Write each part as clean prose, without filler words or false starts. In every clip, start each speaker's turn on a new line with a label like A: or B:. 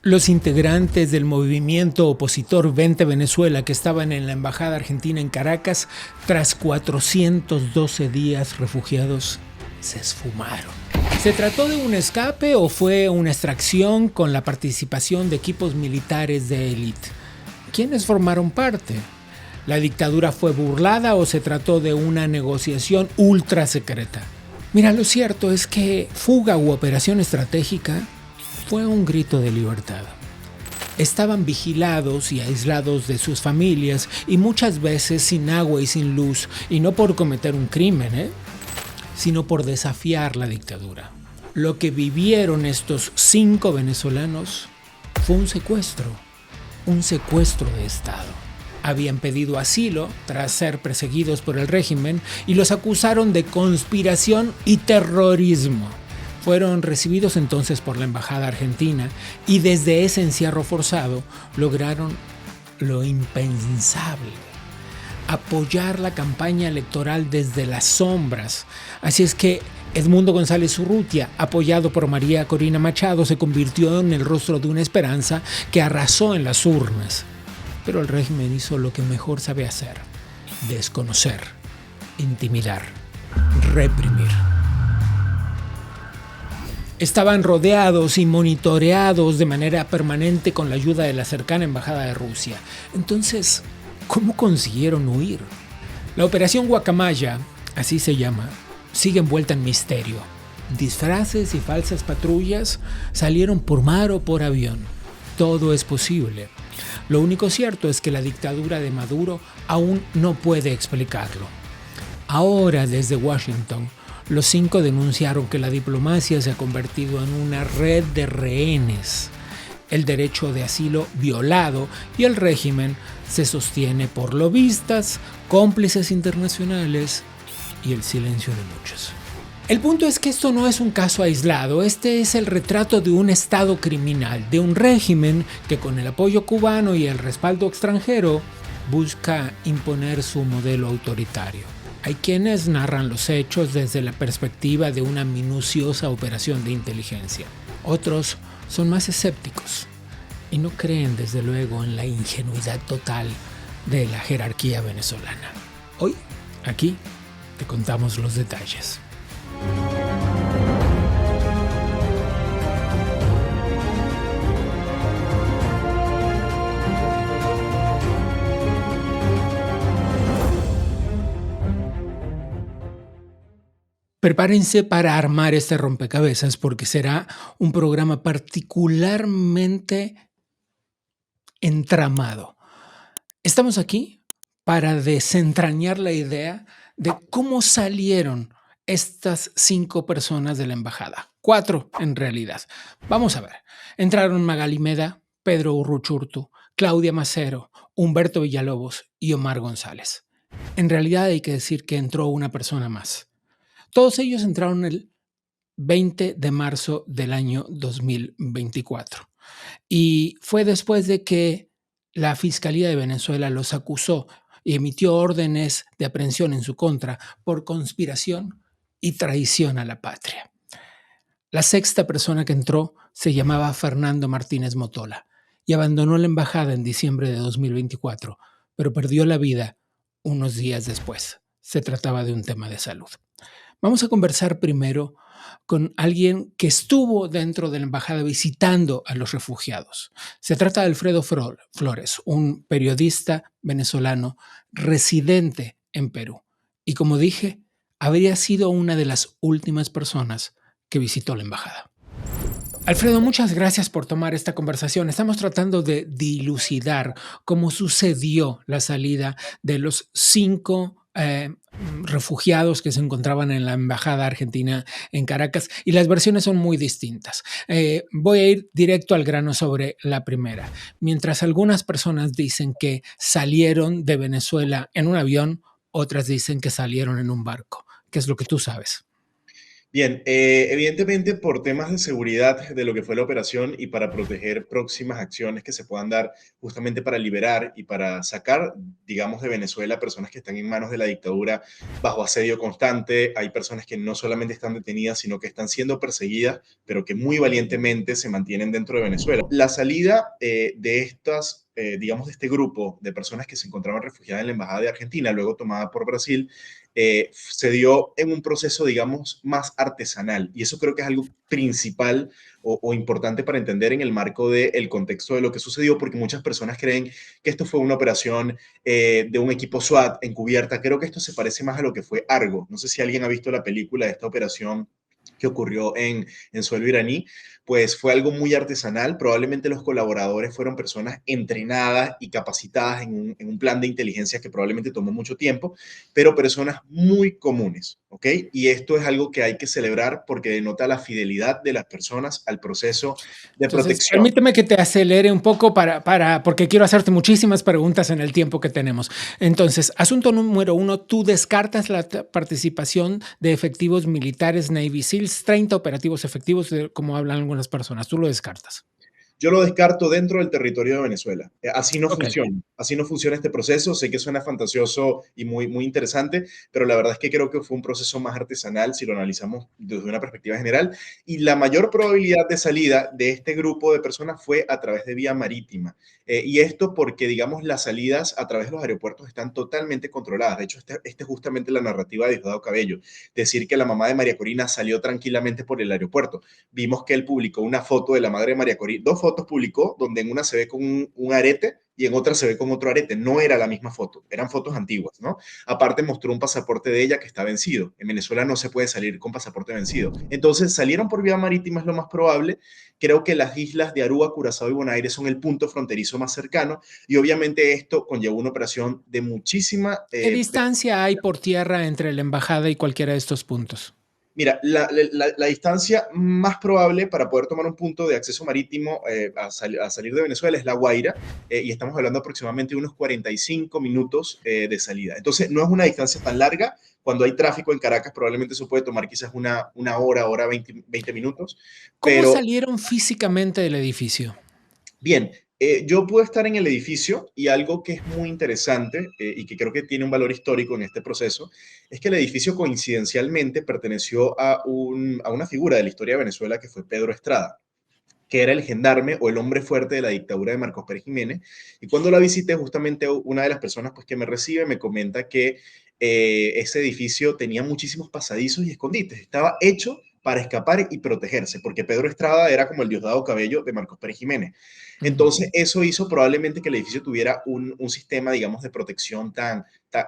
A: Los integrantes del movimiento opositor Vente Venezuela que estaban en la embajada argentina en Caracas, tras 412 días refugiados, se esfumaron. ¿Se trató de un escape o fue una extracción con la participación de equipos militares de élite? ¿Quiénes formaron parte? ¿La dictadura fue burlada o se trató de una negociación ultra secreta? Mira, lo cierto es que fuga u operación estratégica fue un grito de libertad. Estaban vigilados y aislados de sus familias y muchas veces sin agua y sin luz, y no por cometer un crimen, sino por desafiar la dictadura. Lo que vivieron estos 5 venezolanos fue un secuestro de Estado. Habían pedido asilo tras ser perseguidos por el régimen y los acusaron de conspiración y terrorismo. Fueron recibidos entonces por la embajada argentina y desde ese encierro forzado lograron lo impensable: apoyar la campaña electoral desde las sombras. Así es que Edmundo González Urrutia, apoyado por María Corina Machado, se convirtió en el rostro de una esperanza que arrasó en las urnas. Pero el régimen hizo lo que mejor sabe hacer: desconocer, intimidar, reprimir. Estaban rodeados y monitoreados de manera permanente con la ayuda de la cercana embajada de Rusia. Entonces, ¿cómo consiguieron huir? La Operación Guacamaya, así se llama, sigue envuelta en misterio. Disfraces y falsas patrullas salieron por mar o por avión. Todo es posible. Lo único cierto es que la dictadura de Maduro aún no puede explicarlo. Ahora, desde Washington, los 5 denunciaron que la diplomacia se ha convertido en una red de rehenes, el derecho de asilo violado, y el régimen se sostiene por lobistas, cómplices internacionales y el silencio de muchos. El punto es que esto no es un caso aislado. Este es el retrato de un estado criminal, de un régimen que con el apoyo cubano y el respaldo extranjero busca imponer su modelo autoritario. Hay quienes narran los hechos desde la perspectiva de una minuciosa operación de inteligencia. Otros son más escépticos y no creen, desde luego, en la ingenuidad total de la jerarquía venezolana. Hoy, aquí, te contamos los detalles. Prepárense para armar este rompecabezas porque será un programa particularmente entramado. Estamos aquí para desentrañar la idea de cómo salieron estas 5 personas de la embajada. 4 en realidad. Vamos a ver. Entraron Magali Meda, Pedro Urruchurtu, Claudia Macero, Humberto Villalobos y Omar González. En realidad hay que decir que entró una persona más. Todos ellos entraron el 20 de marzo del año 2024. Y fue después de que la Fiscalía de Venezuela los acusó y emitió órdenes de aprehensión en su contra por conspiración y traición a la patria. La 6ª persona que entró se llamaba Fernando Martínez Motola y abandonó la embajada en diciembre de 2024, pero perdió la vida unos días después. Se trataba de un tema de salud. Vamos a conversar primero con alguien que estuvo dentro de la embajada visitando a los refugiados. Se trata de Alfredo Flores, un periodista venezolano residente en Perú. Y como dije, habría sido una de las últimas personas que visitó la embajada. Alfredo, muchas gracias por tomar esta conversación. Estamos tratando de dilucidar cómo sucedió la salida de los 5 refugiados que se encontraban en la embajada argentina en Caracas, y las versiones son muy distintas. Voy a ir directo al grano sobre la primera. Mientras algunas personas dicen que salieron de Venezuela en un avión, otras dicen que salieron en un barco. ¿Qué es lo que tú sabes?
B: Bien, evidentemente por temas de seguridad de lo que fue la operación y para proteger próximas acciones que se puedan dar justamente para liberar y para sacar, digamos, de Venezuela personas que están en manos de la dictadura bajo asedio constante. Hay personas que no solamente están detenidas, sino que están siendo perseguidas, pero que muy valientemente se mantienen dentro de Venezuela. La salida de estas, digamos, de este grupo de personas que se encontraban refugiadas en la Embajada de Argentina, luego tomada por Brasil, se dio en un proceso, digamos, más artesanal. Y eso creo que es algo principal o importante para entender en el marco del contexto de lo que sucedió, porque muchas personas creen que esto fue una operación de un equipo SWAT encubierta. Creo que esto se parece más a lo que fue Argo. No sé si alguien ha visto la película de esta operación que ocurrió en suelo iraní, pues fue algo muy artesanal. Probablemente los colaboradores fueron personas entrenadas y capacitadas en un plan de inteligencia que probablemente tomó mucho tiempo, pero personas muy comunes, ¿ok? Y esto es algo que hay que celebrar porque denota la fidelidad de las personas al proceso de
A: Entonces,
B: protección.
A: permíteme que te acelere un poco porque quiero hacerte muchísimas preguntas en el tiempo que tenemos. Entonces, asunto número uno, tú descartas la participación de efectivos militares Navy SEALs, 30 operativos efectivos, como hablan algunas personas. Tú lo descartas.
B: Yo lo descarto dentro del territorio de Venezuela.
A: Ok.
B: Así no funciona este proceso. Sé que suena fantasioso y muy, muy interesante, pero la verdad es que creo que fue un proceso más artesanal si lo analizamos desde una perspectiva general. Y la mayor probabilidad de salida de este grupo de personas fue a través de vía marítima. Y esto porque, digamos, las salidas a través de los aeropuertos están totalmente controladas. De hecho, esta es justamente la narrativa de Diosdado Cabello. Decir que la mamá de María Corina salió tranquilamente por el aeropuerto. Vimos que él publicó una foto de la madre de María Corina, dos fotos publicó, donde en una se ve con un arete y en otra se ve con otro arete. No era la misma foto, eran fotos antiguas, ¿no? Aparte mostró un pasaporte de ella que está vencido. En Venezuela no se puede salir con pasaporte vencido. Entonces salieron por vía marítima, es lo más probable. Creo que las islas de Aruba, Curazao y Bonaire son el punto fronterizo más cercano y obviamente esto conllevó una operación de muchísima
A: ¿Qué distancia hay por tierra entre la embajada y cualquiera de estos puntos?
B: Mira, la distancia más probable para poder tomar un punto de acceso marítimo a salir de Venezuela es La Guaira, y estamos hablando aproximadamente de unos 45 minutos de salida. Entonces, no es una distancia tan larga. Cuando hay tráfico en Caracas, probablemente eso puede tomar quizás una hora 20 minutos,
A: ¿Cómo
B: pero
A: salieron físicamente del edificio?
B: bien, yo puedo estar en el edificio y algo que es muy interesante y que creo que tiene un valor histórico en este proceso es que el edificio coincidencialmente perteneció a una figura de la historia de Venezuela que fue Pedro Estrada, que era el gendarme o el hombre fuerte de la dictadura de Marcos Pérez Jiménez. Y cuando la visité, justamente una de las personas pues, que me recibe me comenta que ese edificio tenía muchísimos pasadizos y escondites. Estaba hecho para escapar y protegerse, porque Pedro Estrada era como el Diosdado Cabello de Marcos Pérez Jiménez.
A: Ujú.
B: Entonces, eso hizo probablemente que el edificio tuviera un sistema, digamos, de protección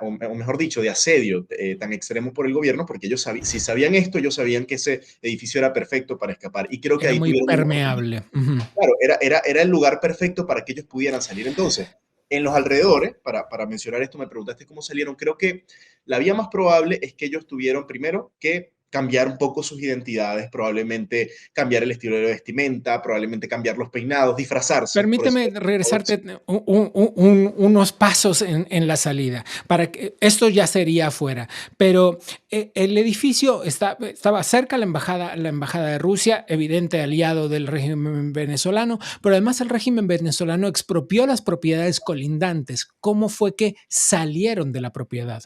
B: o mejor dicho, de asedio tan extremo por el gobierno, porque si sabían esto, ellos sabían que ese edificio era perfecto para escapar. Y creo que
A: Era
B: ahí
A: muy
B: tuvieron una oportunidad.
A: permeable. Ujú.
B: Claro, era el lugar perfecto para que ellos pudieran salir. Entonces, en los alrededores, para mencionar esto, me preguntaste cómo salieron. Creo que la vía más probable es que ellos tuvieron primero que cambiar un poco sus identidades, probablemente cambiar el estilo de vestimenta, probablemente cambiar los peinados, disfrazarse, por eso.
A: Permíteme regresarte unos pasos en la salida, para que esto ya sería afuera, pero el edificio estaba cerca a la embajada de Rusia, evidente aliado del régimen venezolano, pero además el régimen venezolano expropió las propiedades colindantes. ¿Cómo fue que salieron de la propiedad?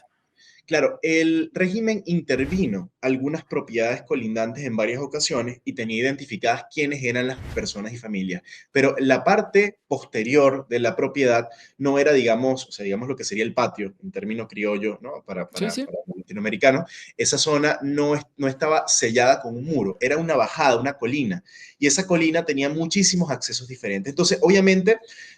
B: Claro, el régimen intervino algunas propiedades colindantes en varias ocasiones y tenía identificadas quiénes eran las personas y familias, pero la parte posterior de la propiedad no era, digamos, o sea, digamos lo que sería el patio, en términos criollo, ¿no?
A: Sí, sí.
B: Para los latinoamericanos, esa zona no estaba sellada con un muro, era una bajada, una colina, y esa colina tenía muchísimos accesos diferentes. Entonces, obviamente,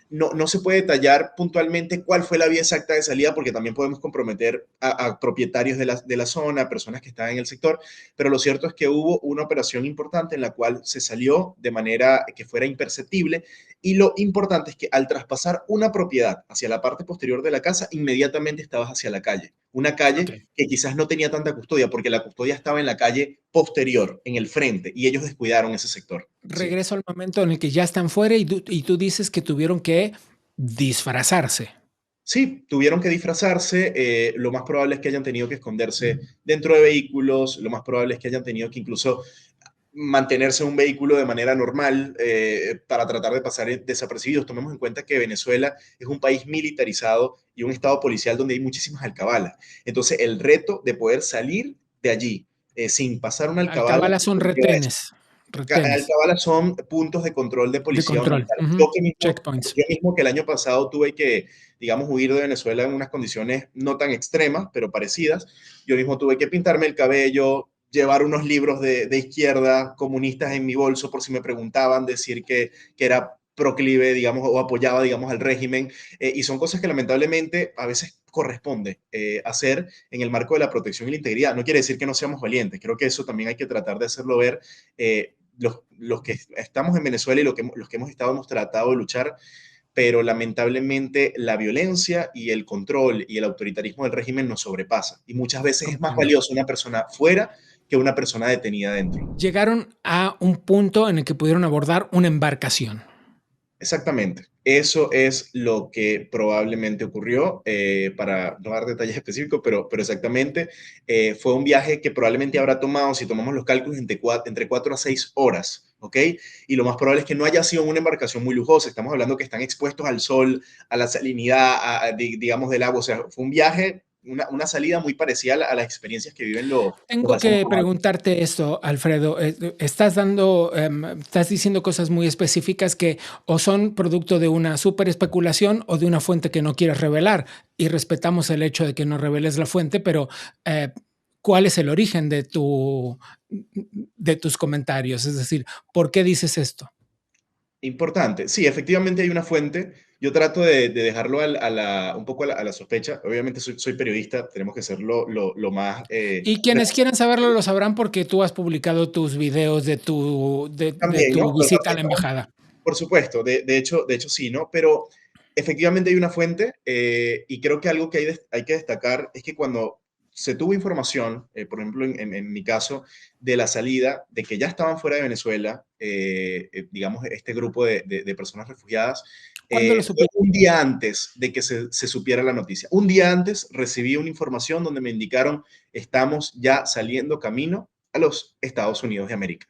B: no se puede detallar puntualmente cuál fue la vía exacta de salida, porque también podemos comprometer a propietarios de la zona, personas que estaban en el sector, pero lo cierto es que hubo una operación importante en la cual se salió de manera que fuera imperceptible, y lo importante es que al traspasar una propiedad hacia la parte posterior de la casa, inmediatamente estabas hacia la calle, una
A: Ok.
B: calle que quizás no tenía tanta custodia, porque la custodia estaba en la calle posterior, en el frente, y ellos descuidaron ese sector. Sí.
A: Regreso al momento en el que ya están fuera y tú dices que tuvieron que disfrazarse.
B: Sí, tuvieron que disfrazarse, lo más probable es que hayan tenido que esconderse dentro de vehículos, lo más probable es que hayan tenido que incluso mantenerse en un vehículo de manera normal para tratar de pasar desapercibidos. Tomemos en cuenta que Venezuela es un país militarizado y un estado policial donde hay muchísimas alcabalas. Entonces, el reto de poder salir de allí sin pasar una alcabala
A: Alcabalas son
B: conlleva eso.
A: retenes, retenes
B: Alcabalas son puntos de control de
A: de
B: policía o
A: control,
B: militar.
A: ujú, checkpoints.
B: Yo mismo que el año pasado tuve que, digamos, huir de Venezuela en unas condiciones no tan extremas, pero parecidas. Yo mismo tuve que pintarme el cabello, llevar unos libros de izquierda comunistas en mi bolso por si me preguntaban, decir que era proclive, digamos, o apoyaba, digamos, al régimen. Y son cosas que lamentablemente a veces corresponde hacer en el marco de la protección y la integridad. No quiere decir que no seamos valientes, creo que eso también hay que tratar de hacerlo ver. Los que estamos en Venezuela y los que hemos estado hemos tratado de luchar, pero lamentablemente la violencia y el control y el autoritarismo del régimen nos sobrepasa. Y muchas veces es más
A: Comprendo.
B: valioso una persona fuera que una persona detenida dentro.
A: Llegaron a un punto en el que pudieron abordar una embarcación.
B: Exactamente. Eso es lo que probablemente ocurrió, para no dar detalles específicos, pero exactamente fue un viaje que probablemente habrá tomado, si tomamos los cálculos, entre 4 a 6 horas, ¿ok? Y lo más probable es que no haya sido una embarcación muy lujosa. Estamos hablando que están expuestos al sol, a la salinidad, digamos, del agua. O sea, fue un viaje, una salida muy parecida a las experiencias que viven los
A: Tengo
B: vecinos.
A: que preguntarte esto, Alfredo. Estás diciendo cosas muy específicas que o son producto de una super especulación o de una fuente que no quieres revelar. Y respetamos el hecho de que no reveles la fuente, pero eh, ¿cuál es el origen de tus comentarios? Es decir, ¿por qué dices esto?
B: Importante. Sí, efectivamente hay una fuente. Yo trato de dejarlo un poco a la sospecha. Obviamente soy periodista, tenemos que ser lo más
A: Y quienes quieran saberlo lo sabrán porque tú has publicado tus videos de
B: también, ¿no?
A: tu visita a la embajada.
B: Por supuesto, de hecho sí, ¿no? Pero efectivamente hay una fuente y creo que algo que hay que destacar es que cuando se tuvo información, por ejemplo, en mi caso, de la salida, de que ya estaban fuera de Venezuela, digamos, este grupo de personas refugiadas,
A: ¿Cuándo lo
B: fue
A: supiste?
B: un día antes de que se supiera la noticia. Un día antes recibí una información donde me indicaron, estamos ya saliendo camino a los Estados Unidos de América.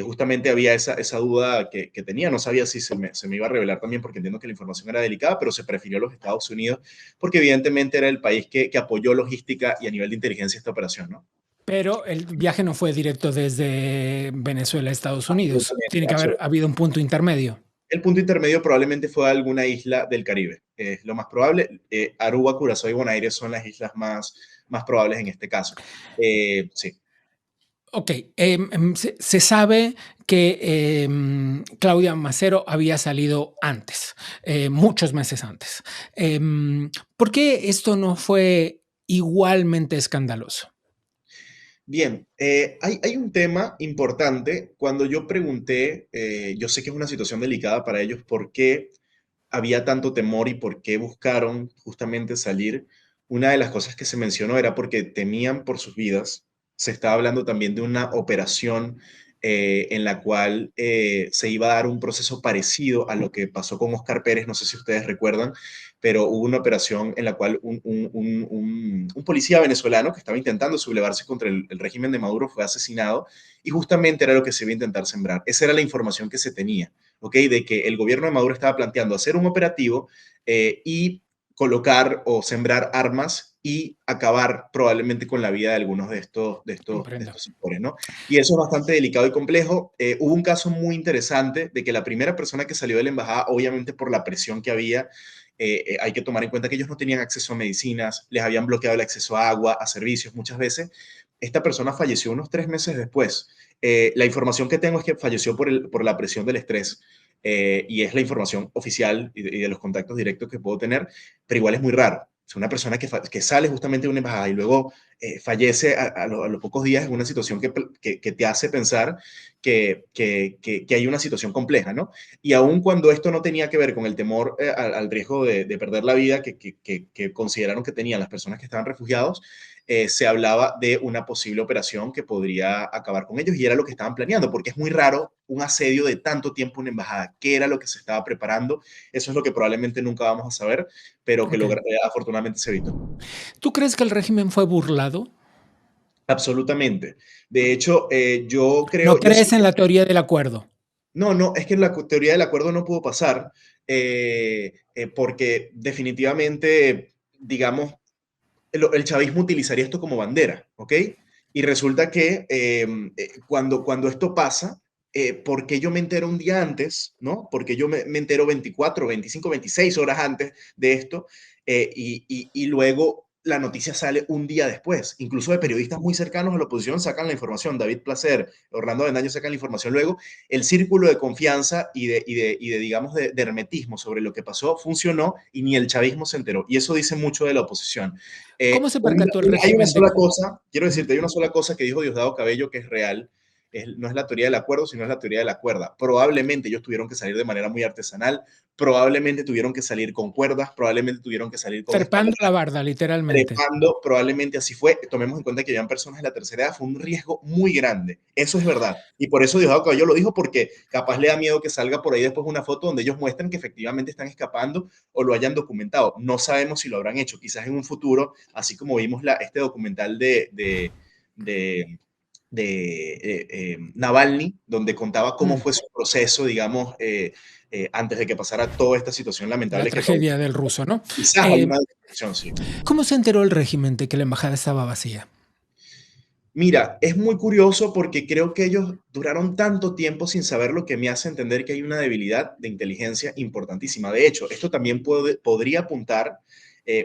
B: Justamente había esa duda que tenía, no sabía si se me iba a revelar también, porque entiendo que la información era delicada, pero se prefirió los Estados Unidos, porque evidentemente era el país que apoyó logística y a nivel de inteligencia esta operación, ¿no?
A: Pero el viaje no fue directo desde Venezuela a Estados Unidos.
B: Absolutamente,
A: Tiene que haber
B: absolutamente.
A: habido un punto intermedio.
B: El punto intermedio probablemente fue alguna isla del Caribe, es lo más probable. Aruba, Curazao y Bonaire son las islas más probables en este caso. Sí.
A: Ok, se sabe que Claudia Macero había salido antes, muchos meses antes. ¿Por qué esto no fue igualmente escandaloso?
B: Bien, hay un tema importante. Cuando yo pregunté, yo sé que es una situación delicada para ellos, ¿por qué había tanto temor y por qué buscaron justamente salir? Una de las cosas que se mencionó era porque temían por sus vidas. Se estaba hablando también de una operación en la cual se iba a dar un proceso parecido a lo que pasó con Oscar Pérez, no sé si ustedes recuerdan, pero hubo una operación en la cual un policía venezolano que estaba intentando sublevarse contra el régimen de Maduro fue asesinado y justamente era lo que se iba a intentar sembrar. Esa era la información que se tenía, ¿ok? De que el gobierno de Maduro estaba planteando hacer un operativo y colocar o sembrar armas y acabar probablemente con la vida de algunos de
A: Comprendo.
B: estos sectores, ¿no? Y eso es bastante delicado y complejo. Hubo un caso muy interesante de que la primera persona que salió de la embajada, obviamente por la presión que había, hay que tomar en cuenta que ellos no tenían acceso a medicinas, les habían bloqueado el acceso a agua, a servicios muchas veces. Esta persona falleció unos 3 meses después. La información que tengo es que falleció por la presión del estrés. Y es la información oficial y de los contactos directos que puedo tener, pero igual es muy raro. Es una persona que sale justamente de una embajada y luego fallece a los pocos días en una situación que te hace pensar que hay una situación compleja, ¿no? Y aun cuando esto no tenía que ver con el temor al riesgo de perder la vida que consideraron que tenían las personas que estaban refugiados, se hablaba de una posible operación que podría acabar con ellos y era lo que estaban planeando, porque es muy raro un asedio de tanto tiempo en una embajada. ¿Qué era lo que se estaba preparando? Eso es lo que probablemente nunca vamos a saber, pero que
A: Ok.
B: afortunadamente se evitó.
A: ¿Tú crees que el régimen fue burlado?
B: Absolutamente. De hecho,
A: ¿No
B: yo sí.
A: crees en la teoría del acuerdo?
B: No, no, es que la teoría del acuerdo no pudo pasar, porque definitivamente, digamos, el chavismo utilizaría esto como bandera, ¿ok? Y resulta que cuando esto pasa, ¿por qué yo me entero un día antes, ¿no? Porque yo me entero 24, 25, 26 horas antes de esto, y luego la noticia sale un día después. Incluso de periodistas muy cercanos a la oposición sacan la información. David Placer, Orlando Avendaño sacan la información luego. El círculo de confianza y de digamos, de hermetismo sobre lo que pasó funcionó y ni el chavismo se enteró. Y eso dice mucho de la oposición.
A: ¿Cómo se percató el
B: Hay una
A: régimen de
B: sola
A: que
B: cosa, quiero
A: ujú,
B: decirte, hay una sola cosa que dijo Diosdado Cabello que es real, no es la teoría del acuerdo, sino es la teoría de la cuerda. Probablemente ellos tuvieron que salir de manera muy artesanal, probablemente tuvieron que salir con cuerdas, probablemente tuvieron que salir con
A: trepando la
B: escaleras,
A: barda, literalmente?
B: trepando, probablemente así fue. Tomemos en cuenta que habían personas de la tercera edad, fue un riesgo muy grande. Eso es verdad. Y por eso Diosdado Cabello lo dijo, porque capaz le da miedo que salga por ahí después una foto donde ellos muestran que efectivamente están escapando o lo hayan documentado. No sabemos si lo habrán hecho. Quizás en un futuro, así como vimos este documental de, Navalny, donde contaba cómo
A: Mm,
B: fue su proceso, digamos, antes de que pasara toda esta situación
A: la
B: lamentable que causó.
A: tragedia del ruso, ¿no?
B: Quizás hay
A: Eh,
B: una descripción, sí.
A: ¿Cómo se enteró el régimen de que la embajada estaba vacía?
B: Mira, es muy curioso porque creo que ellos duraron tanto tiempo sin saber lo que me hace entender que hay una debilidad de inteligencia importantísima. De hecho, esto también podría apuntar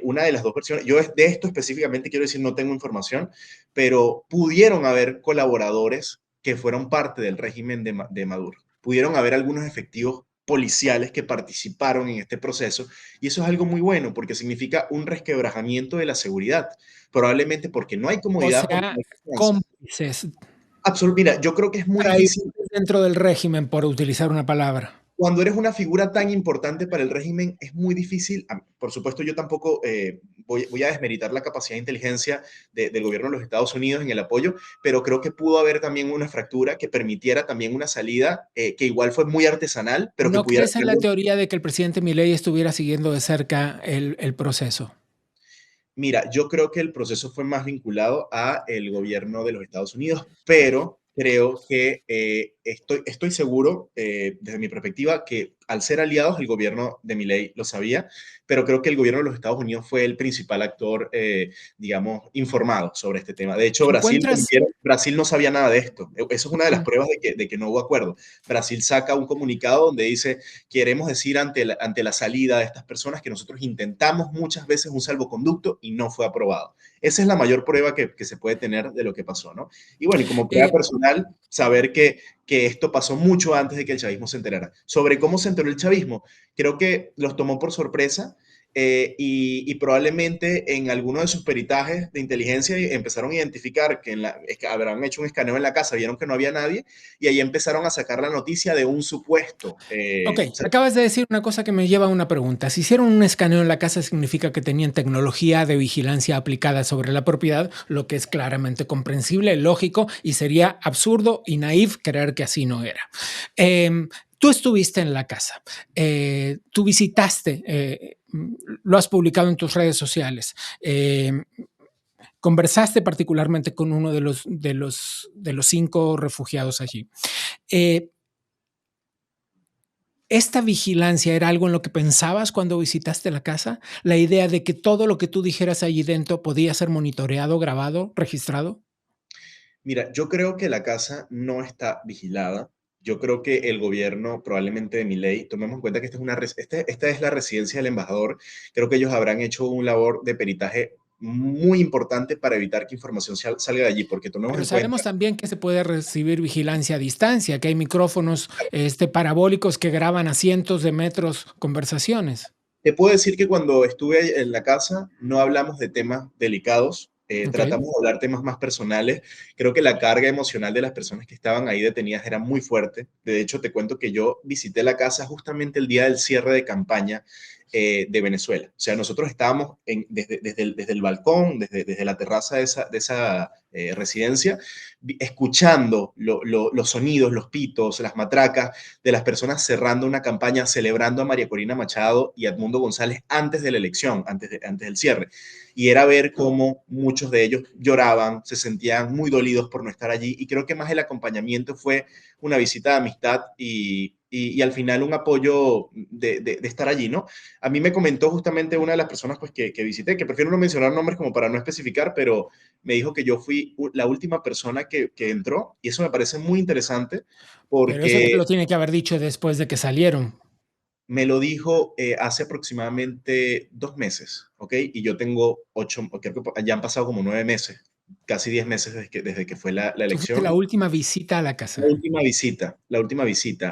B: una de las dos versiones. Yo de esto específicamente quiero decir, no tengo información, pero pudieron haber colaboradores que fueron parte del régimen de Maduro. Pudieron haber algunos efectivos policiales que participaron en este proceso y eso es algo muy bueno porque significa un resquebrajamiento de la seguridad. Probablemente porque no hay
A: O
B: comodidad, porque
A: sea,
B: no hay confianza.
A: cómplices
B: Mira, yo creo que es muy difícil
A: traidores dentro del régimen, por utilizar una palabra.
B: cuando eres una figura tan importante para el régimen, es muy difícil. Por supuesto, yo tampoco voy a desmeritar la capacidad de inteligencia del gobierno de los Estados Unidos en el apoyo, pero creo que pudo haber también una fractura que permitiera también una salida que igual fue muy artesanal, pero que
A: ¿No
B: pudiera
A: crees en la
B: tener.
A: teoría de que el presidente Milei estuviera siguiendo de cerca el proceso?
B: Mira, yo creo que el proceso fue más vinculado a el gobierno de los Estados Unidos, pero creo que estoy seguro, desde mi perspectiva, que al ser aliados, el gobierno de Milei lo sabía, pero creo que el gobierno de los Estados Unidos fue el principal actor, digamos, informado sobre este tema. De hecho,
A: ¿Encuentras?
B: Brasil no sabía nada de esto. Eso es una de las
A: Mm,
B: pruebas de que no hubo acuerdo. Brasil saca un comunicado donde dice, queremos decir ante la salida de estas personas que nosotros intentamos muchas veces un salvoconducto y no fue aprobado. Esa es la mayor prueba que se puede tener de lo que pasó, ¿no? Y bueno, y como prueba
A: eh,
B: personal, saber que esto pasó mucho antes de que el chavismo se enterara. Sobre cómo se enteró el chavismo, creo que los tomó por sorpresa y probablemente en alguno de sus peritajes de inteligencia empezaron a identificar es que habrán hecho un escaneo en la casa, vieron que no había nadie y ahí empezaron a sacar la noticia de un supuesto.
A: Ok, acabas de decir una cosa que me lleva a una pregunta. Si hicieron un escaneo en la casa, significa que tenían tecnología de vigilancia aplicada sobre la propiedad, lo que es claramente comprensible, lógico y sería absurdo y naif creer que así no era. Tú estuviste en la casa, tú visitaste, lo has publicado en tus redes sociales. Conversaste particularmente con uno de los 5 refugiados allí. Eh, ¿Esta vigilancia era algo en lo que pensabas cuando visitaste la casa? ¿La idea de que todo lo que tú dijeras allí dentro podía ser monitoreado, grabado, registrado?
B: Mira, yo creo que la casa no está vigilada. Yo creo que el gobierno, probablemente de Milei, tomemos en cuenta que esta es la residencia del embajador. Creo que ellos habrán hecho un labor de peritaje muy importante para evitar que información salga de allí, porque tomemos
A: Pero
B: en cuenta.
A: sabemos también que se puede recibir vigilancia a distancia, que hay micrófonos parabólicos que graban a cientos de metros conversaciones.
B: Te puedo decir que cuando estuve en la casa no hablamos de temas delicados.
A: Ok.
B: Tratamos de hablar temas más personales. Creo que la carga emocional de las personas que estaban ahí detenidas era muy fuerte. De hecho, te cuento que yo visité la casa justamente el día del cierre de campaña de Venezuela. O sea, nosotros estábamos desde el balcón, desde la terraza de esa residencia, escuchando los sonidos, los pitos, las matracas de las personas cerrando una campaña, celebrando a María Corina Machado y a Edmundo González antes de la elección, antes del cierre. Y era ver cómo muchos de ellos lloraban, se sentían muy dolidos por no estar allí. Y creo que más el acompañamiento fue una visita de amistad y al final un apoyo de estar allí, ¿no? A mí me comentó justamente una de las personas pues, que visité, que prefiero no mencionar nombres como para no especificar, pero me dijo que yo fui la última persona que entró y eso me parece muy interesante
A: Pero eso te
B: porque
A: lo tiene que haber dicho después de que salieron.
B: me lo dijo hace aproximadamente 2 meses, ¿ok? Y yo tengo 8, creo que ya han pasado como 9 meses, casi 10 meses desde que fue la
A: Tú fuiste
B: elección.
A: la última visita a la casa.
B: La última visita.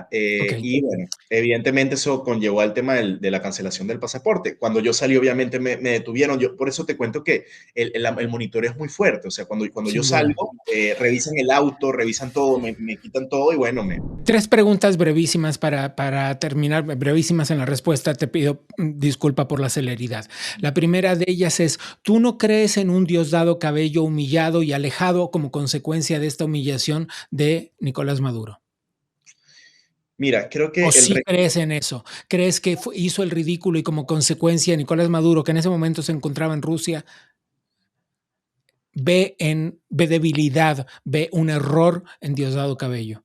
A: Ok.
B: Y bueno, evidentemente eso conllevó al tema de la cancelación del pasaporte. Cuando yo salí, obviamente me detuvieron. Yo, por eso te cuento que el monitoreo es muy fuerte. O sea, cuando yo
A: Sin duda.
B: salgo, revisan el auto, revisan todo, me quitan todo y bueno,
A: Tres preguntas brevísimas para terminar, brevísimas en la respuesta. Te pido disculpa por la celeridad. La primera de ellas es, ¿tú no crees en un Diosdado Cabello humillado y alejado como consecuencia de esta humillación de Nicolás Maduro?
B: mira, creo que
A: ¿O
B: el
A: sí
B: régimen,
A: crees en eso? ¿Crees que hizo el ridículo y como consecuencia Nicolás Maduro, que en ese momento se encontraba en Rusia, ve debilidad, ve un error en Diosdado Cabello?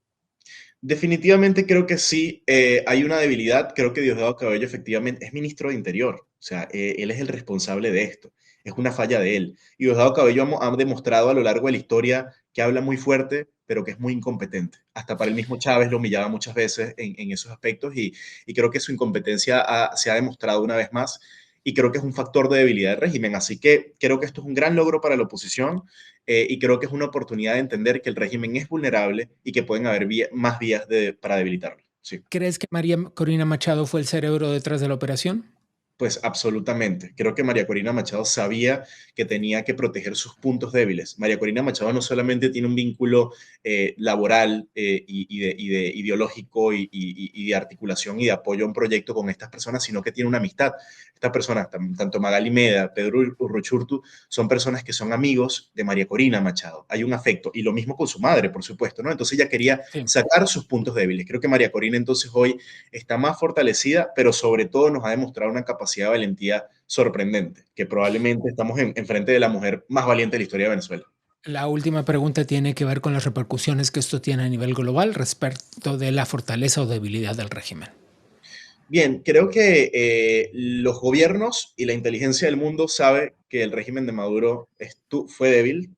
B: definitivamente creo que sí, hay una debilidad. Creo que Diosdado Cabello efectivamente es ministro de Interior. O sea, él es el responsable de esto. Es una falla de él. Y Diosdado Cabello ha demostrado a lo largo de la historia que habla muy fuerte, pero que es muy incompetente. Hasta para el mismo Chávez lo humillaba muchas veces en esos aspectos y creo que su incompetencia se ha demostrado una vez más y creo que es un factor de debilidad del régimen. Así que creo que esto es un gran logro para la oposición y creo que es una oportunidad de entender que el régimen es vulnerable y que pueden haber más vías para debilitarlo. Sí.
A: ¿Crees que María Corina Machado fue el cerebro detrás de la operación?
B: Pues absolutamente. Creo que María Corina Machado sabía que tenía que proteger sus puntos débiles. María Corina Machado no solamente tiene un vínculo laboral y de ideológico y de articulación y de apoyo a un proyecto con estas personas, sino que tiene una amistad. Estas personas, tanto Magali Meda, Pedro Urruchurtu, son personas que son amigos de María Corina Machado. Hay un afecto y lo mismo con su madre, por supuesto, ¿no? Entonces ella quería
A: Sí.
B: sacar sus puntos débiles. Creo que María Corina entonces hoy está más fortalecida, pero sobre todo nos ha demostrado una capacidad de valentía sorprendente, que probablemente estamos enfrente de la mujer más valiente de la historia de Venezuela.
A: La última pregunta tiene que ver con las repercusiones que esto tiene a nivel global respecto de la fortaleza o debilidad del régimen.
B: Bien, creo que los gobiernos y la inteligencia del mundo sabe que el régimen de Maduro fue débil,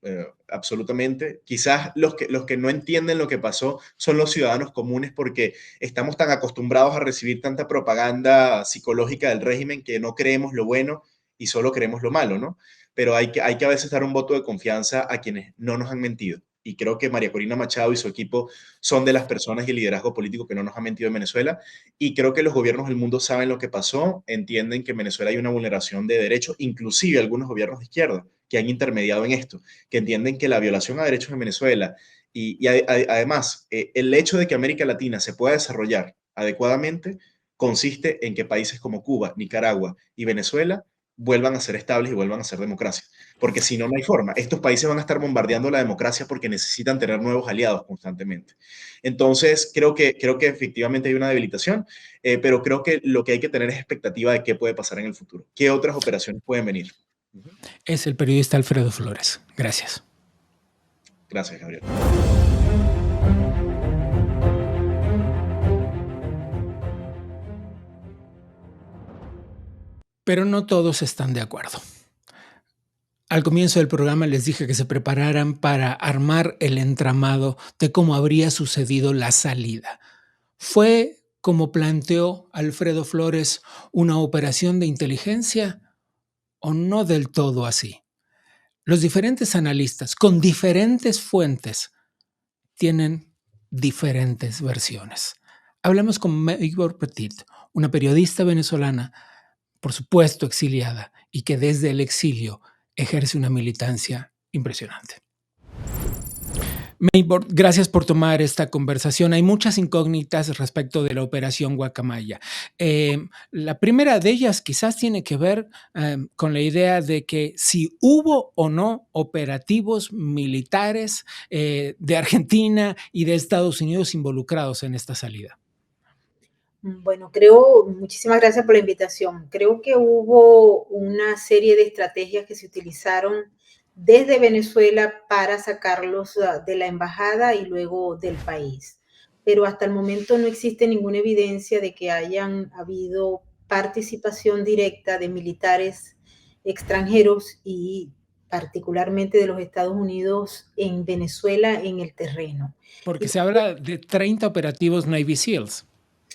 B: absolutamente. Quizás los que no entienden lo que pasó son los ciudadanos comunes porque estamos tan acostumbrados a recibir tanta propaganda psicológica del régimen que no creemos lo bueno y solo creemos lo malo, ¿no? Pero hay que a veces dar un voto de confianza a quienes no nos han mentido. Y creo que María Corina Machado y su equipo son de las personas y el liderazgo político que no nos ha mentido en Venezuela y creo que los gobiernos del mundo saben lo que pasó, entienden que en Venezuela hay una vulneración de derechos, inclusive algunos gobiernos de izquierda que han intermediado en esto, que entienden que la violación a derechos en Venezuela además el hecho de que América Latina se pueda desarrollar adecuadamente consiste en que países como Cuba, Nicaragua y Venezuela vuelvan a ser estables y vuelvan a ser democracias. Porque si no, no hay forma. Estos países van a estar bombardeando la democracia porque necesitan tener nuevos aliados constantemente. Entonces, creo que efectivamente hay una debilitación, pero creo que lo que hay que tener es expectativa de qué puede pasar en el futuro, qué otras operaciones pueden venir. Ujú.
A: Es el periodista Alfredo Flores. Gracias.
B: Gracias, Gabriel.
A: Pero no todos están de acuerdo. Al comienzo del programa les dije que se prepararan para armar el entramado de cómo habría sucedido la salida. ¿Fue, como planteó Alfredo Flores, una operación de inteligencia o no del todo así? Los diferentes analistas con diferentes fuentes tienen diferentes versiones. Hablamos con Maybor Petit, una periodista venezolana, por supuesto exiliada, y que desde el exilio ejerce una militancia impresionante. Maybord, gracias por tomar esta conversación. Hay muchas incógnitas respecto de la operación Guacamaya. La primera de ellas quizás tiene que ver con la idea de que si hubo o no operativos militares de Argentina y de Estados Unidos involucrados en esta salida.
C: Bueno, muchísimas gracias por la invitación. Creo que hubo una serie de estrategias que se utilizaron desde Venezuela para sacarlos de la embajada y luego del país. Pero hasta el momento no existe ninguna evidencia de que hayan habido participación directa de militares extranjeros y particularmente de los Estados Unidos en Venezuela en el terreno.
A: Porque se habla de 30 operativos Navy SEALs.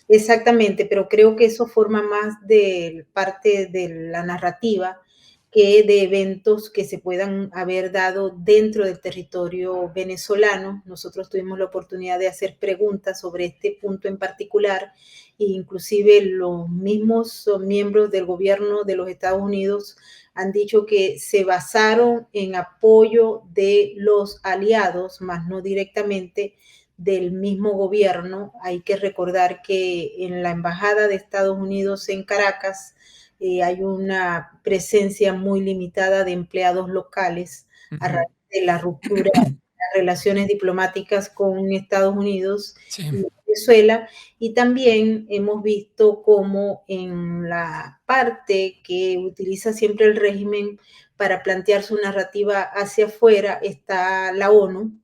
C: Exactamente, pero creo que eso forma más de parte de la narrativa que de eventos que se puedan haber dado dentro del territorio venezolano. Nosotros tuvimos la oportunidad de hacer preguntas sobre este punto en particular e inclusive los mismos miembros del gobierno de los Estados Unidos han dicho que se basaron en apoyo de los aliados, más no directamente del mismo gobierno. Hay que recordar que en la Embajada de Estados Unidos en Caracas hay una presencia muy limitada de empleados locales a raíz de la ruptura de las relaciones diplomáticas con Estados Unidos
A: Sí.
C: y Venezuela. Y también hemos visto cómo en la parte que utiliza siempre el régimen para plantear su narrativa hacia afuera está la ONU.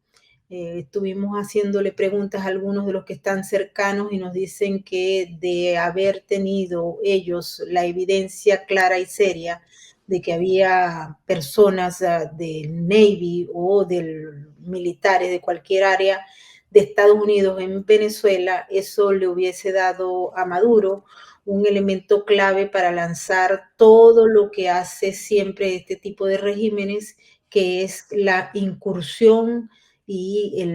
C: Estuvimos haciéndole preguntas a algunos de los que están cercanos y nos dicen que de haber tenido ellos la evidencia clara y seria de que había personas del Navy o del militares de cualquier área de Estados Unidos en Venezuela, eso le hubiese dado a Maduro un elemento clave para lanzar todo lo que hace siempre este tipo de regímenes, que es la incursión y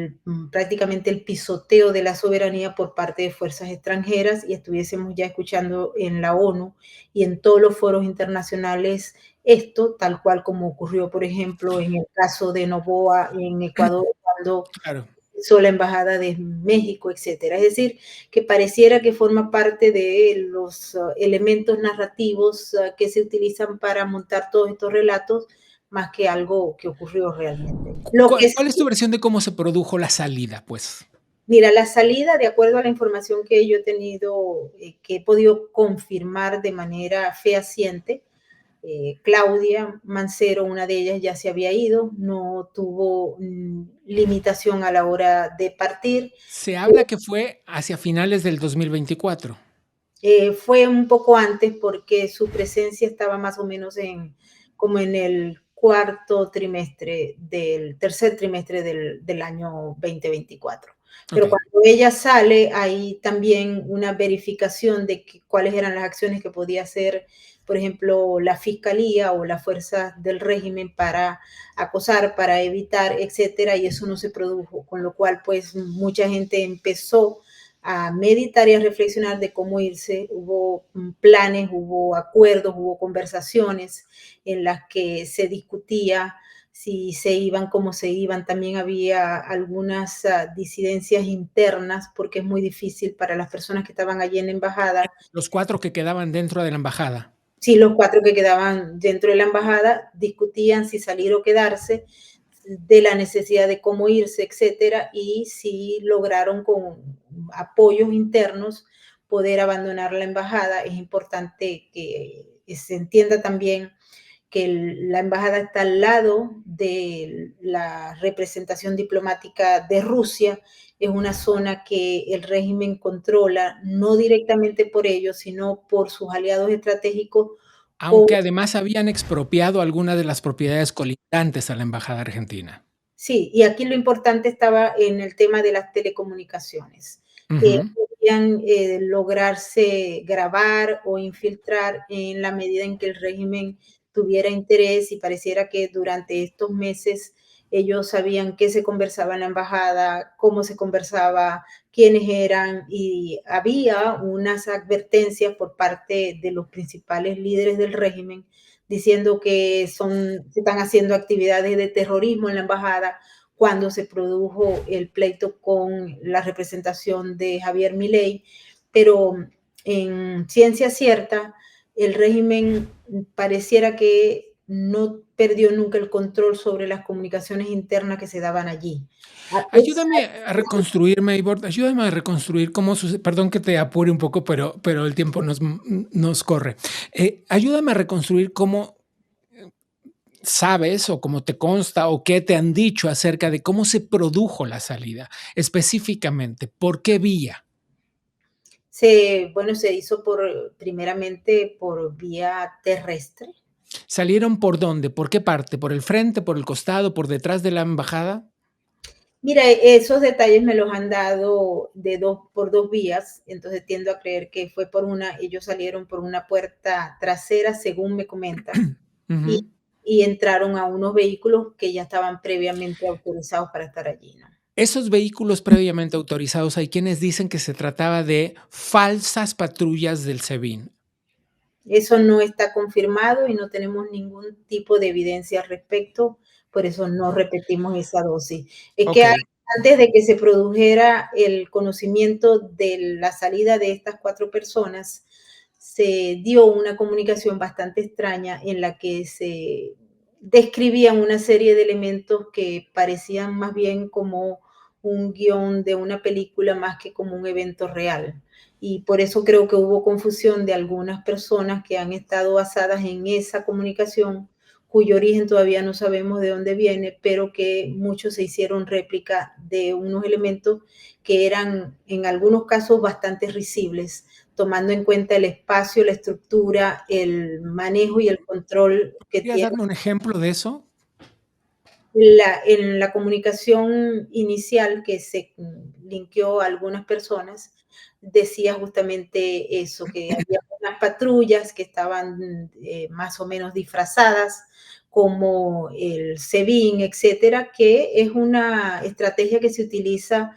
C: prácticamente el pisoteo de la soberanía por parte de fuerzas extranjeras, y estuviésemos ya escuchando en la ONU y en todos los foros internacionales esto, tal cual como ocurrió, por ejemplo, en el caso de Noboa en Ecuador, cuando
A: Claro.
C: hizo la embajada de México, etcétera. Es decir, que pareciera que forma parte de los elementos narrativos que se utilizan para montar todos estos relatos, más que algo que ocurrió realmente. Lo que
A: ¿Cuál es tu
C: sí,
A: versión de cómo se produjo la salida, pues?
C: mira, la salida, de acuerdo a la información que yo he tenido, que he podido confirmar de manera fehaciente, Claudia Mancero, una de ellas, ya se había ido, no tuvo limitación a la hora de partir.
A: Se habla que fue hacia finales del 2024.
C: Fue un poco antes porque su presencia estaba más o menos como en el tercer trimestre del año 2024. Pero
A: Ok.
C: cuando ella sale, hay también una verificación de cuáles eran las acciones que podía hacer, por ejemplo, la fiscalía o las fuerzas del régimen para acosar, para evitar, etcétera, y eso no se produjo, con lo cual, pues, mucha gente empezó a meditar y a reflexionar de cómo irse. Hubo planes, hubo acuerdos, hubo conversaciones en las que se discutía si se iban, cómo se iban. También había algunas disidencias internas porque es muy difícil para las personas que estaban allí en la embajada.
A: Los 4 que quedaban dentro de la embajada.
C: Sí, los 4 que quedaban dentro de la embajada discutían si salir o quedarse, de la necesidad de cómo irse, etcétera, y si lograron con apoyos internos poder abandonar la embajada. Es importante que se entienda también que la embajada está al lado de la representación diplomática de Rusia. Es una zona que el régimen controla, no directamente por ellos, sino por sus aliados estratégicos.
A: Aunque además habían expropiado algunas de las propiedades colindantes a la embajada argentina.
C: Sí, y aquí lo importante estaba en el tema de las telecomunicaciones, que
A: Ujú.
C: podían lograrse grabar o infiltrar en la medida en que el régimen tuviera interés, y pareciera que durante estos meses ellos sabían qué se conversaba en la embajada, cómo se conversaba, quiénes eran, y había unas advertencias por parte de los principales líderes del régimen diciendo que se están haciendo actividades de terrorismo en la embajada cuando se produjo el pleito con la representación de Javier Milei, pero en ciencia cierta, el régimen pareciera que no perdió nunca el control sobre las comunicaciones internas que se daban allí. A
A: Ayúdame
C: pesar
A: a reconstruirme, Eivor, ayúdame a reconstruir cómo suce perdón que te apure un poco, pero el tiempo nos corre. Ayúdame a reconstruir cómo sabes o cómo te consta o qué te han dicho acerca de cómo se produjo la salida, específicamente, ¿por qué vía?
C: bueno, se hizo primeramente por vía terrestre.
A: ¿Salieron por dónde? ¿Por qué parte? ¿Por el frente, por el costado, por detrás de la embajada?
C: Mira, esos detalles me los han dado por dos vías, entonces tiendo a creer que fue ellos salieron por una puerta trasera, según me comentan, y,
A: Ujú.
C: y entraron a unos vehículos que ya estaban previamente autorizados para estar allí, ¿no?
A: Esos vehículos previamente autorizados, hay quienes dicen que se trataba de falsas patrullas del SEBIN.
C: Eso no está confirmado y no tenemos ningún tipo de evidencia al respecto, por eso no repetimos esa dosis. Es que
A: Okey.
C: antes de que se produjera el conocimiento de la salida de estas 4 personas, se dio una comunicación bastante extraña en la que se describían una serie de elementos que parecían más bien como un guión de una película más que como un evento real. Y por eso creo que hubo confusión de algunas personas que han estado basadas en esa comunicación, cuyo origen todavía no sabemos de dónde viene, pero que muchos se hicieron réplica de unos elementos que eran en algunos casos bastante risibles, tomando en cuenta el espacio, la estructura, el manejo y el control que
A: ¿Podrías
C: tiene
A: darme un ejemplo de eso?
C: en la comunicación inicial que se linkeó a algunas personas, decía justamente eso, que había unas patrullas que estaban más o menos disfrazadas como el SEBIN, etcétera, que es una estrategia que se utiliza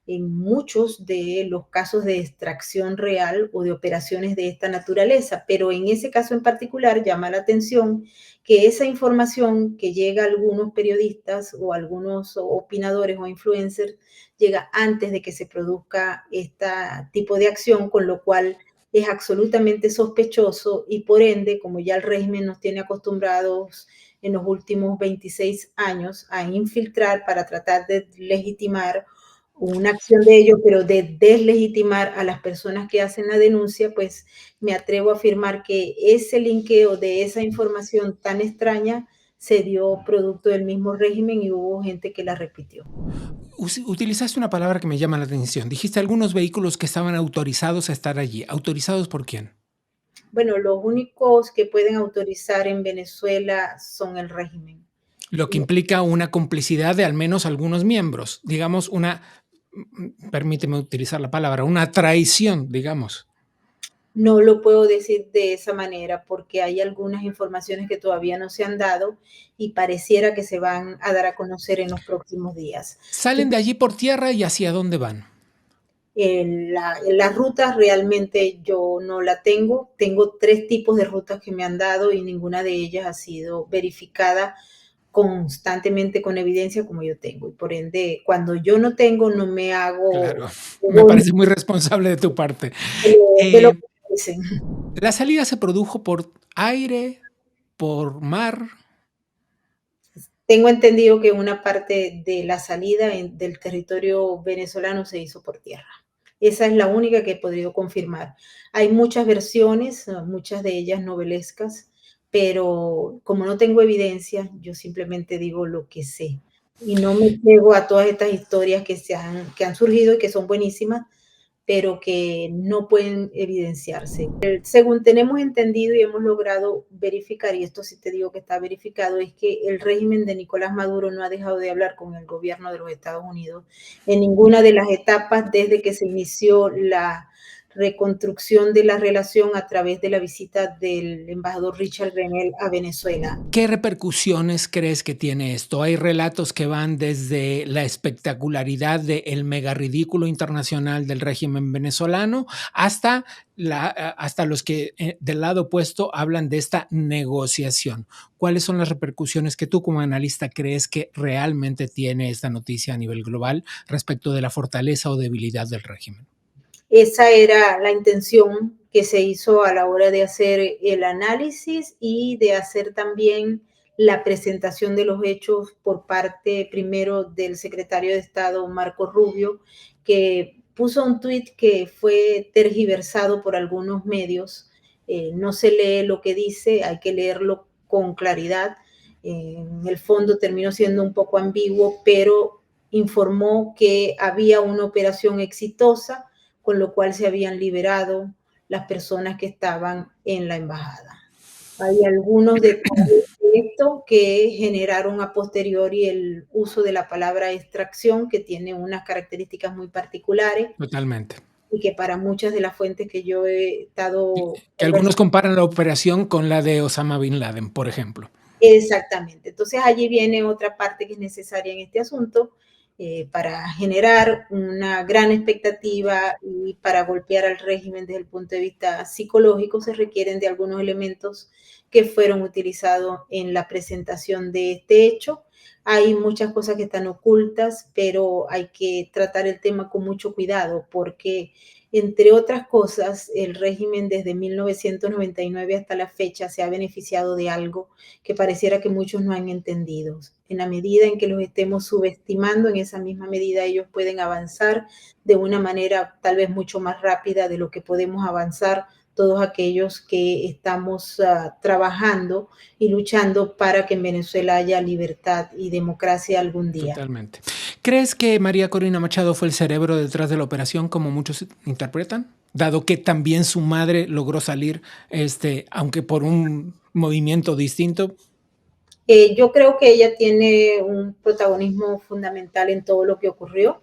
C: en muchos de los casos de extracción real o de operaciones de esta naturaleza, pero en ese caso en particular llama la atención que esa información que llega a algunos periodistas o a algunos opinadores o influencers llega antes de que se produzca este tipo de acción, con lo cual es absolutamente sospechoso y por ende, como ya el régimen nos tiene acostumbrados en los últimos 26 años a infiltrar para tratar de legitimar una acción de ellos, pero de deslegitimar a las personas que hacen la denuncia, pues me atrevo a afirmar que ese linkeo de esa información tan extraña se dio producto del mismo régimen y hubo gente que la repitió.
A: Utilizaste una palabra que me llama la atención. Dijiste algunos vehículos que estaban autorizados a estar allí. ¿Autorizados por quién?
C: Bueno, los únicos que pueden autorizar en Venezuela son el régimen.
A: Lo que implica una complicidad de al menos algunos miembros, digamos una, permíteme utilizar la palabra, una traición, digamos.
C: No lo puedo decir de esa manera porque hay algunas informaciones que todavía no se han dado y pareciera que se van a dar a conocer en los próximos días.
A: Salen de allí por tierra y hacia dónde van.
C: La ruta realmente yo no la tengo. Tengo 3 tipos de rutas que me han dado y ninguna de ellas ha sido verificada constantemente con evidencia como yo tengo. Y por ende, cuando yo no tengo, no me hago
A: Claro, me parece muy responsable de tu parte.
C: de lo
A: Eh,
C: que dicen.
A: la salida se produjo por aire, por mar.
C: Tengo entendido que una parte de la salida del territorio venezolano se hizo por tierra. Esa es la única que he podido confirmar. Hay muchas versiones, muchas de ellas novelescas, pero como no tengo evidencia, yo simplemente digo lo que sé. Y no me pego a todas estas historias que han surgido y que son buenísimas, pero que no pueden evidenciarse. Según tenemos entendido y hemos logrado verificar, y esto sí te digo que está verificado, es que el régimen de Nicolás Maduro no ha dejado de hablar con el gobierno de los Estados Unidos en ninguna de las etapas desde que se inició reconstrucción de la relación a través de la visita del embajador Richard Grenell a Venezuela.
A: ¿Qué repercusiones crees que tiene esto? Hay relatos que van desde la espectacularidad del mega ridículo internacional del régimen venezolano hasta, hasta los que del lado opuesto hablan de esta negociación. ¿Cuáles son las repercusiones que tú como analista crees que realmente tiene esta noticia a nivel global respecto de la fortaleza o debilidad del régimen?
C: Esa era la intención que se hizo a la hora de hacer el análisis y de hacer también la presentación de los hechos por parte primero del secretario de Estado Marco Rubio, que puso un tuit que fue tergiversado por algunos medios. No se lee lo que dice, hay que leerlo con claridad. En el fondo terminó siendo un poco ambiguo, pero informó que había una operación exitosa, con lo cual se habían liberado las personas que estaban en la embajada. Hay algunos detalles de esto que generaron a posteriori el uso de la palabra extracción, que tiene unas características muy particulares.
A: Totalmente.
C: Y que para muchas de las fuentes que yo he estado...
A: Que algunos comparan la operación con la de Osama Bin Laden, por ejemplo.
C: Exactamente. Entonces allí viene otra parte que es necesaria en este asunto, para generar una gran expectativa y para golpear al régimen desde el punto de vista psicológico se requieren de algunos elementos que fueron utilizados en la presentación de este hecho. Hay muchas cosas que están ocultas, pero hay que tratar el tema con mucho cuidado porque, entre otras cosas, el régimen desde 1999 hasta la fecha se ha beneficiado de algo que pareciera que muchos no han entendido. En la medida en que los estemos subestimando, en esa misma medida ellos pueden avanzar de una manera tal vez mucho más rápida de lo que podemos avanzar todos aquellos que estamos trabajando y luchando para que en Venezuela haya libertad y democracia algún día.
A: Totalmente. ¿Crees que María Corina Machado fue el cerebro detrás de la operación, como muchos interpretan? Dado que también su madre logró salir, aunque por un movimiento distinto.
C: Yo creo que ella tiene un protagonismo fundamental en todo lo que ocurrió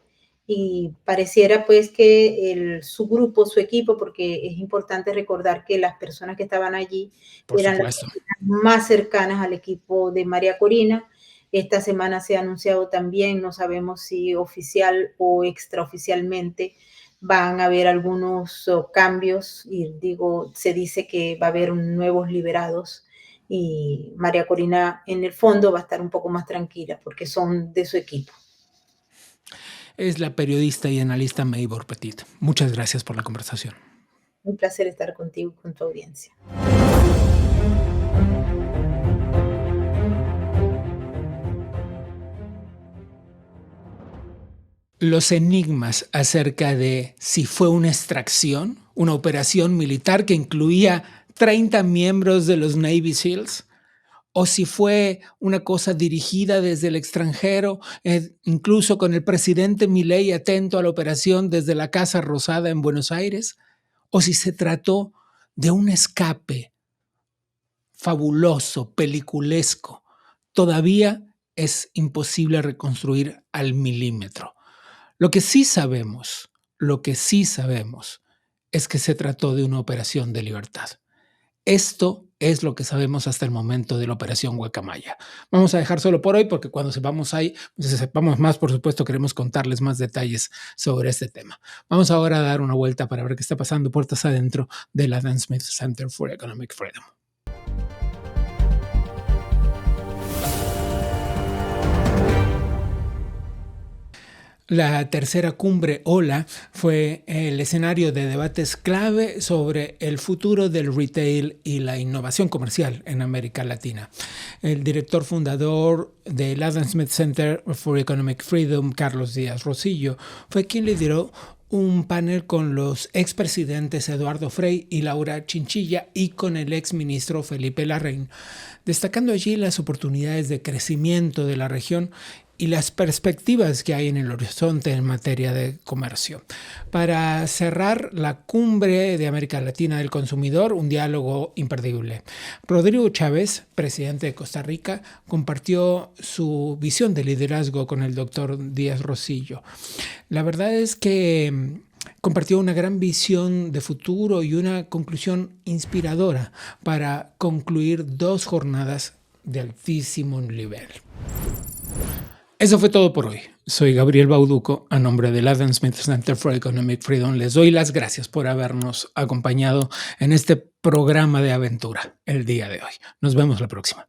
C: y pareciera pues que su grupo, su equipo, porque es importante recordar que las personas que estaban allí
A: Por
C: eran
A: supuesto.
C: las personas más cercanas al equipo de María Corina. Esta semana se ha anunciado también, no sabemos si oficial o extraoficialmente, van a haber algunos cambios y se dice que va a haber nuevos liberados y María Corina en el fondo va a estar un poco más tranquila porque son de su equipo.
A: Es la periodista y analista Maybor Petit. Muchas gracias por la conversación.
C: Un placer estar contigo y con tu audiencia.
A: Los enigmas acerca de si fue una extracción, una operación militar que incluía 30 miembros de los Navy SEALs, o si fue una cosa dirigida desde el extranjero, incluso con el presidente Milei atento a la operación desde la Casa Rosada en Buenos Aires, o si se trató de un escape fabuloso, peliculesco. Todavía es imposible reconstruir al milímetro. Lo que sí sabemos es que se trató de una operación de libertad. Esto es lo que sabemos hasta el momento de la operación Guacamaya. Vamos a dejar solo por hoy porque cuando sepamos más, por supuesto, queremos contarles más detalles sobre este tema. Vamos ahora a dar una vuelta para ver qué está pasando puertas adentro del Adam Smith Center for Economic Freedom. La tercera cumbre OLA fue el escenario de debates clave sobre el futuro del retail y la innovación comercial en América Latina. El director fundador del Adam Smith Center for Economic Freedom, Carlos Díaz Rosillo, fue quien lideró un panel con los expresidentes Eduardo Frei y Laura Chinchilla y con el exministro Felipe Larraín, destacando allí las oportunidades de crecimiento de la región y las perspectivas que hay en el horizonte en materia de comercio. Para cerrar la cumbre de América Latina del consumidor, un diálogo imperdible. Rodrigo Chávez, presidente de Costa Rica, compartió su visión de liderazgo con el doctor Díaz Rosillo. La verdad es que Compartió una gran visión de futuro y una conclusión inspiradora para concluir 2 jornadas de altísimo nivel. Eso fue todo por hoy. Soy Gabriel Bauduco, a nombre del Adam Smith Center for Economic Freedom. Les doy las gracias por habernos acompañado en este programa de aventura el día de hoy. Nos vemos la próxima.